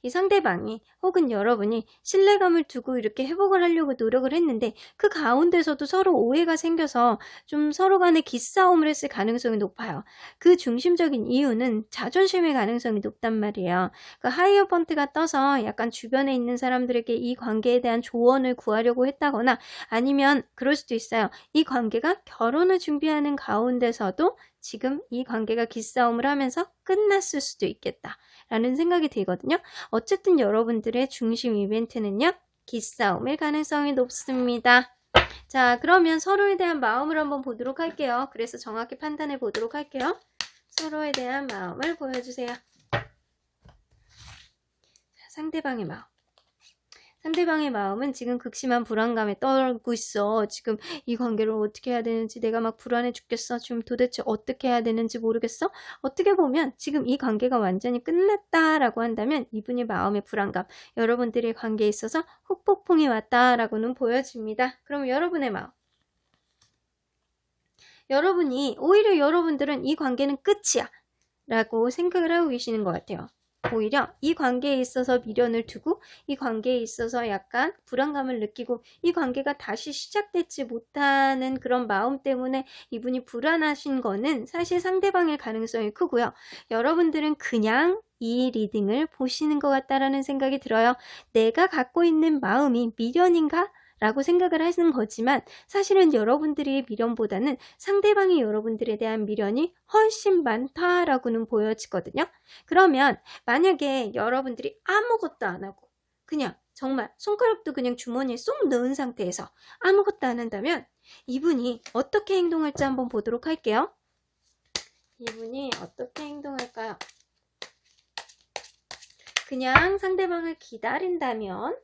이 상대방이 혹은 여러분이 신뢰감을 두고 이렇게 회복을 하려고 노력을 했는데 그 가운데서도 서로 오해가 생겨서 좀 서로 간에 기싸움을 했을 가능성이 높아요. 그 중심적인 이유는 자존심의 가능성이 높단 말이에요. 그 하이어번트가 떠서 약간 주변에 있는 사람들에게 이 관계에 대한 조언을 구하려고 했다거나 아니면 그럴 수도 있어요. 이 관계가 결혼을 준비하는 가운데서도 지금 이 관계가 기싸움을 하면서 끝났을 수도 있겠다 라는 생각이 들거든요. 어쨌든 여러분들의 중심 이벤트는요, 기싸움일 가능성이 높습니다. 자, 그러면 서로에 대한 마음을 한번 보도록 할게요. 그래서 정확히 판단해 보도록 할게요. 서로에 대한 마음을 보여주세요. 자, 상대방의 마음. 상대방의 마음은 지금 극심한 불안감에 떨고 있어. 지금 이 관계를 어떻게 해야 되는지 내가 막 불안해 죽겠어. 지금 도대체 어떻게 해야 되는지 모르겠어. 어떻게 보면 지금 이 관계가 완전히 끝났다라고 한다면 이분의 마음의 불안감, 여러분들의 관계에 있어서 후폭풍이 왔다라고는 보여집니다. 그럼 여러분의 마음. 오히려 여러분들은 이 관계는 끝이야 라고 생각을 하고 계시는 것 같아요. 오히려 이 관계에 있어서 미련을 두고 이 관계에 있어서 약간 불안감을 느끼고 이 관계가 다시 시작되지 못하는 그런 마음 때문에 이분이 불안하신 거는 사실 상대방의 가능성이 크고요. 여러분들은 그냥 이 리딩을 보시는 것 같다라는 생각이 들어요. 내가 갖고 있는 마음이 미련인가? 라고 생각을 하시는 거지만 사실은 여러분들의 미련보다는 상대방이 여러분들에 대한 미련이 훨씬 많다라고는 보여지거든요. 그러면 만약에 여러분들이 아무것도 안 하고 그냥 정말 손가락도 그냥 주머니에 쏙 넣은 상태에서 아무것도 안 한다면 이분이 어떻게 행동할지 한번 보도록 할게요. 이분이 어떻게 행동할까요? 그냥 상대방을 기다린다면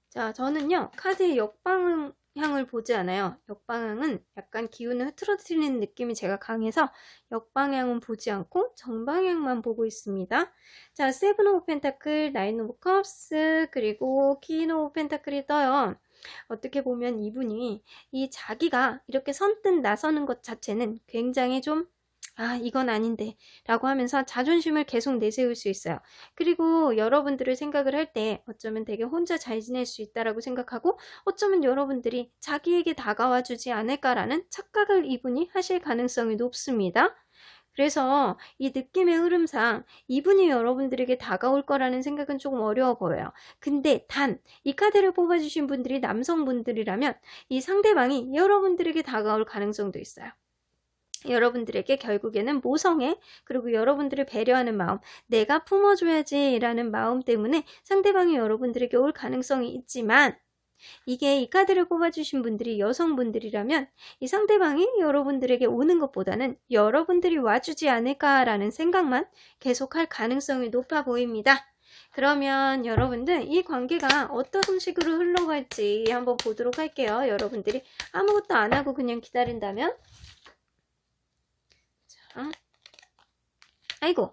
자, 저는요, 카드의 역방향을 보지 않아요. 역방향은 약간 기운을 흐트러뜨리는 느낌이 제가 강해서 역방향은 보지 않고 정방향만 보고 있습니다. 자, 세븐 오브 펜타클, 나인 오브 컵스, 그리고 퀸 오브 펜타클이 떠요. 어떻게 보면 이분이 이 자기가 이렇게 선뜻 나서는 것 자체는 굉장히 좀 이건 아닌데 라고 하면서 자존심을 계속 내세울 수 있어요. 그리고 여러분들을 생각을 할 때 어쩌면 되게 혼자 잘 지낼 수 있다라고 생각하고 어쩌면 여러분들이 자기에게 다가와 주지 않을까라는 착각을 이분이 하실 가능성이 높습니다. 그래서 이 느낌의 흐름상 이분이 여러분들에게 다가올 거라는 생각은 조금 어려워 보여요. 근데 단 이 카드를 뽑아주신 분들이 남성분들이라면 이 상대방이 여러분들에게 다가올 가능성도 있어요. 여러분들에게 결국에는 모성애 그리고 여러분들을 배려하는 마음, 내가 품어줘야지 라는 마음 때문에 상대방이 여러분들에게 올 가능성이 있지만 이게 이 카드를 뽑아주신 분들이 여성분들이라면 이 상대방이 여러분들에게 오는 것보다는 여러분들이 와주지 않을까라는 생각만 계속할 가능성이 높아 보입니다. 그러면 여러분들 이 관계가 어떤 식으로 흘러갈지 한번 보도록 할게요. 여러분들이 아무것도 안 하고 그냥 기다린다면 아이고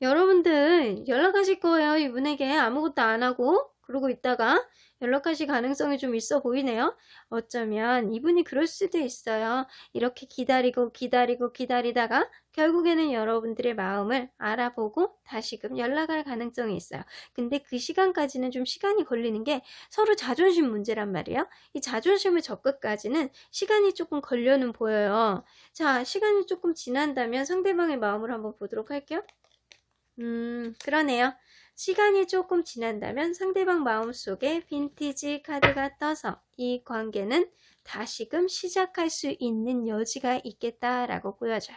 여러분들 연락하실 거예요. 이분에게 아무것도 안 하고 그러고 있다가 연락하실 가능성이 좀 있어 보이네요. 어쩌면 이분이 그럴 수도 있어요. 이렇게 기다리다가 결국에는 여러분들의 마음을 알아보고 다시금 연락할 가능성이 있어요. 근데 그 시간까지는 좀 시간이 걸리는 게 서로 자존심 문제란 말이에요. 이 자존심을 접근까지는 시간이 조금 걸려는 보여요. 자, 시간이 조금 지난다면 상대방의 마음을 한번 보도록 할게요. 그러네요. 시간이 조금 지난다면 상대방 마음속에 빈티지 카드가 떠서 이 관계는 다시금 시작할 수 있는 여지가 있겠다라고 보여져요.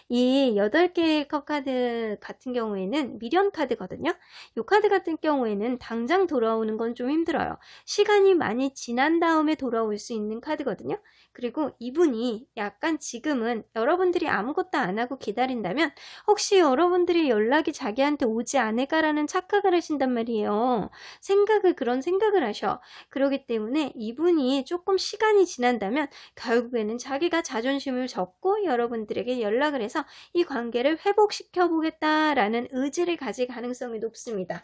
이 8개의 컵 카드 같은 경우에는 미련 카드거든요. 이 카드 같은 경우에는 당장 돌아오는 건 좀 힘들어요. 시간이 많이 지난 다음에 돌아올 수 있는 카드거든요. 그리고 이분이 약간 지금은 여러분들이 아무것도 안 하고 기다린다면 혹시 여러분들이 연락이 자기한테 오지 않을까라는 착각을 하신단 말이에요. 그런 생각을 하셔. 그렇기 때문에 이분이 조금 시간이 지난다면 결국에는 자기가 자존심을 접고 여러분들에게 연락을 해서 이 관계를 회복시켜 보겠다라는 의지를 가질 가능성이 높습니다.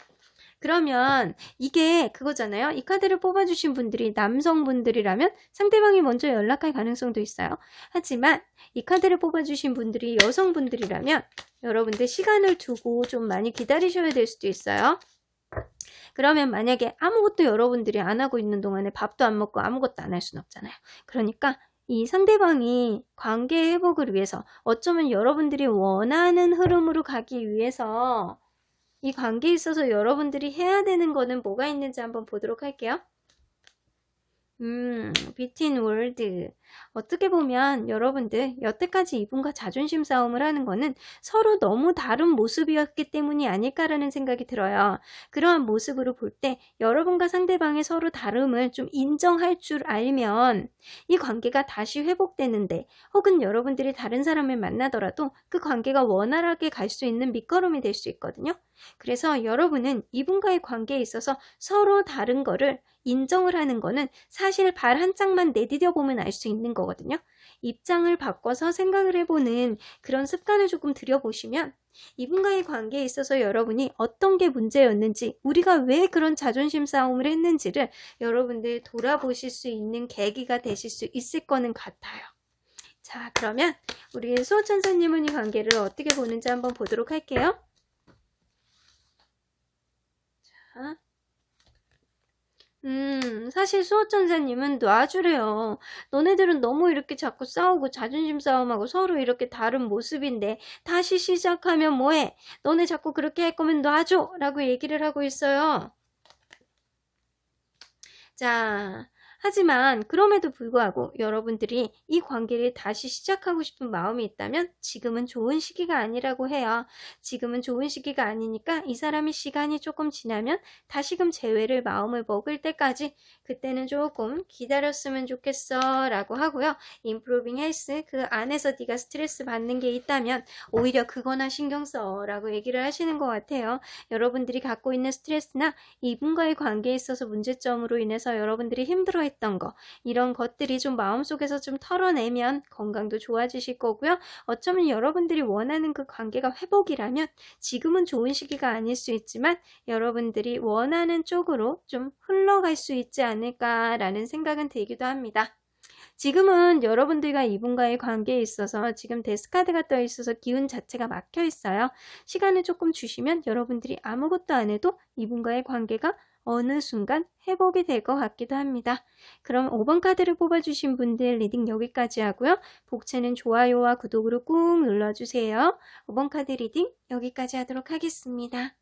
그러면 이게 그거잖아요. 이 카드를 뽑아주신 분들이 남성분들이라면 상대방이 먼저 연락할 가능성도 있어요. 하지만 이 카드를 뽑아주신 분들이 여성분들이라면 여러분들 시간을 두고 좀 많이 기다리셔야 될 수도 있어요. 그러면 만약에 아무것도 여러분들이 안 하고 있는 동안에 밥도 안 먹고 아무것도 안 할 수는 없잖아요. 그러니까 이 상대방이 관계 회복을 위해서 어쩌면 여러분들이 원하는 흐름으로 가기 위해서 이 관계에 있어서 여러분들이 해야 되는 거는 뭐가 있는지 한번 보도록 할게요. 비틴 월드. 어떻게 보면 여러분들 여태까지 이분과 자존심 싸움을 하는 거는 서로 너무 다른 모습이었기 때문이 아닐까라는 생각이 들어요. 그러한 모습으로 볼 때 여러분과 상대방의 서로 다름을 좀 인정할 줄 알면 이 관계가 다시 회복되는데 혹은 여러분들이 다른 사람을 만나더라도 그 관계가 원활하게 갈 수 있는 밑거름이 될 수 있거든요. 그래서 여러분은 이분과의 관계에 있어서 서로 다른 거를 인정을 하는 거는 사실 발 한 짝만 내디뎌 보면 알 수 있는 거거든요. 입장을 바꿔서 생각을 해보는 그런 습관을 조금 들여보시면 이분과의 관계에 있어서 여러분이 어떤 게 문제였는지 우리가 왜 그런 자존심 싸움을 했는지를 여러분들 돌아보실 수 있는 계기가 되실 수 있을 거는 같아요. 자, 그러면 우리 수호천사님은 이 관계를 어떻게 보는지 한번 보도록 할게요. 자, 사실 수호천사님은 놔주래요. 너네들은 너무 이렇게 자꾸 싸우고 자존심 싸움하고 서로 이렇게 다른 모습인데 다시 시작하면 뭐해? 너네 자꾸 그렇게 할 거면 놔줘! 라고 얘기를 하고 있어요. 자, 하지만 그럼에도 불구하고 여러분들이 이 관계를 다시 시작하고 싶은 마음이 있다면 지금은 좋은 시기가 아니라고 해요. 지금은 좋은 시기가 아니니까 이 사람이 시간이 조금 지나면 다시금 재회를 마음을 먹을 때까지 그때는 조금 기다렸으면 좋겠어 라고 하고요. Improving Health, 그 안에서 네가 스트레스 받는 게 있다면 오히려 그거나 신경 써 라고 얘기를 하시는 것 같아요. 여러분들이 갖고 있는 스트레스나 이분과의 관계에 있어서 문제점으로 인해서 여러분들이 힘들어했던 거, 이런 것들이 좀 마음속에서 좀 털어내면 건강도 좋아지실 거고요. 어쩌면 여러분들이 원하는 그 관계가 회복이라면 지금은 좋은 시기가 아닐 수 있지만 여러분들이 원하는 쪽으로 좀 흘러갈 수 있지 않을까라는 생각은 들기도 합니다. 지금은 여러분들과 이분과의 관계에 있어서 지금 데스카드가 떠 있어서 기운 자체가 막혀 있어요. 시간을 조금 주시면 여러분들이 아무것도 안 해도 이분과의 관계가 어느 순간 회복이 될 것 같기도 합니다. 그럼 5번 카드를 뽑아주신 분들 리딩 여기까지 하고요. 복채는 좋아요와 구독으로 꾹 눌러주세요. 5번 카드 리딩 여기까지 하도록 하겠습니다.